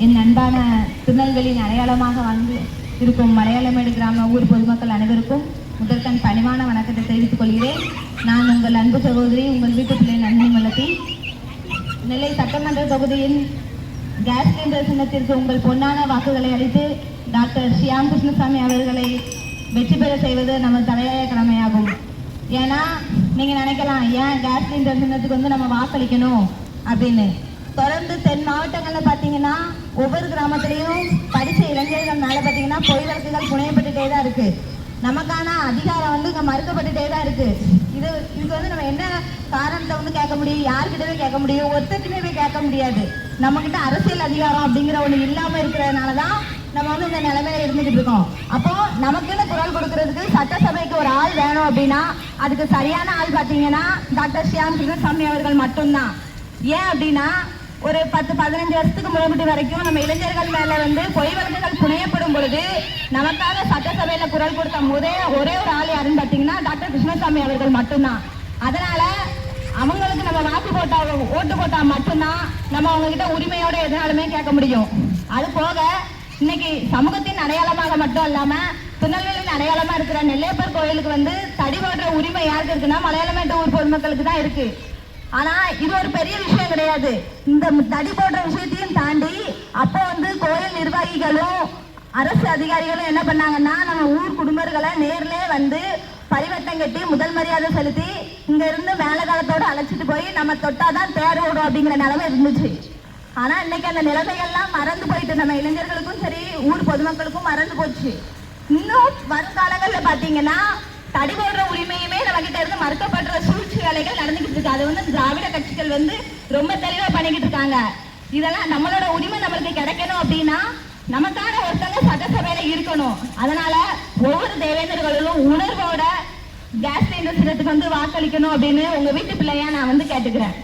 என் அன்பான திருநெல்வேலியின் அடையாளமாக வந்து இருக்கும் மலையாளமேடு கிராம ஊர் பொதுமக்கள் அனைவருக்கும் முதற்கண் பணிவான வணக்கத்தை தெரிவித்துக் கொள்கிறேன். நான் உங்கள் அன்பு சகோதரி, உங்கள் வீட்டு பிள்ளை நந்தினி மலத்தி. நெல்லை சட்டமன்ற தொகுதியின் கேஸ் சிலிண்டர் சின்னத்திற்கு உங்கள் பொன்னான வாக்குகளை அளித்து டாக்டர் ஷியாம் கிருஷ்ணசாமி அவர்களை வெற்றி பெற செய்வது நம்ம தலையாய கடமையாகும். ஏன்னா நீங்கள் நினைக்கலாம், ஏன் கேஸ் சிலிண்டர் சின்னத்துக்கு வந்து நம்ம வாக்களிக்கணும் அப்படின்னு. தொடர்ந்து தென் மாவட்டங்களில் பார்த்தீங்கன்னா ஒவ்வொரு கிராமத்திலையும் படித்த இளைஞர்கள்னால பார்த்தீங்கன்னா பொய் வழக்குகள் புனையப்பட்டுட்டே தான் இருக்குது. நமக்கான அதிகாரம் வந்து இங்கே மறுக்கப்பட்டுட்டே தான் இருக்குது. இதுக்கு வந்து நம்ம என்ன காரணத்தை வந்து கேட்க முடியும்? யார்கிட்டவே கேட்க முடியும்? ஒருத்தருக்குமே போய் கேட்க முடியாது. நம்மக்கிட்ட அரசியல் அதிகாரம் அப்படிங்கிற ஒன்று இல்லாமல் இருக்கிறதுனால தான் நம்ம வந்து இந்த நிலைமையில இருந்துகிட்டு இருக்கோம். அப்போ நமக்குன்னு குரல் கொடுக்கறதுக்கு சட்டசபைக்கு ஒரு ஆள் வேணும் அப்படின்னா அதுக்கு சரியான ஆள் பார்த்தீங்கன்னா டாக்டர் ஷியாம் கிருஷ்ணசாமி அவர்கள் மட்டும்தான். ஏன் அப்படின்னா ஒரு 10-15 வருஷத்துக்கு முன்னாடி வரைக்கும் நம்ம இளைஞர்கள் மேல வந்து பொய் வழக்குகள் புனையப்படும் பொழுது நமக்காக சட்டசபையில குரல் கொடுத்த ஒரே ஒரு ஆள் யாருன்னு பார்த்தீங்கன்னா டாக்டர் கிருஷ்ணசாமி அவர்கள் மட்டும்தான். அதனால அவங்களுக்கு நம்ம ஓட்டு போட்டா மட்டும்தான் நம்ம அவங்க கிட்ட உரிமையோட எதனாலுமே கேட்க முடியும். அது போக இன்னைக்கு சமூகத்தின் அடையாளமாக மட்டும் இல்லாம திருநெல்வேலியின் அடையாளமா இருக்கிற நெல்லையப்பர் கோயிலுக்கு வந்து தடி போடுற உரிமை யாருக்கு இருக்குன்னா மலையாளமேட்டு ஊர் பொதுமக்களுக்கு தான் இருக்கு. ஆனா இது ஒரு பெரிய விஷயம் கிடையாது. இந்த தடி போடுற விஷயத்தையும் தாண்டி அப்போ வந்து கோயில் நிர்வாகிகளும் அரசு அதிகாரிகளும் என்ன பண்ணாங்கன்னா நம்ம ஊர் குடும்பங்களை நேர்ல வந்து பரிவட்டம் கட்டி முதல் மரியாதை செலுத்தி இங்க இருந்து மேல காலத்தோட அழைச்சிட்டு போய் நம்ம தொட்டாதான் தேர் ஓடும் அப்படிங்கிற நிலைமை இருந்துச்சு. ஆனா இன்னைக்கு அந்த நிலைமைகள்லாம் மறந்து போயிட்டு நம்ம இளைஞர்களுக்கும் சரி ஊர் பொதுமக்களுக்கும் மறந்து போச்சு. இன்னும் வருங்காலங்கள்ல பாத்தீங்கன்னா தடி போடுற உரிமையுமே நம்ம கிட்ட இருந்து மறுக்கப்படுற சூழ்ச்சி வேலைகள் நடந்துகிட்டு இருக்கு. அது வந்து திராவிட கட்சிகள் வந்து ரொம்ப தெளிவா பண்ணிக்கிட்டு இருக்காங்க. இதெல்லாம் நம்மளோட உரிமை நம்மளுக்கு கிடைக்கணும் அப்படின்னா நமக்கான ஒருத்தங்க சட்டசபையில இருக்கணும். அதனால ஒவ்வொரு தேவேந்தர்களும் உணர்வோட கேஸ் சிலிண்டர் சின்னத்துக்கு வந்து வாக்களிக்கணும் அப்படின்னு உங்க வீட்டு பிள்ளையா நான் வந்து கேட்டுக்கிறேன்.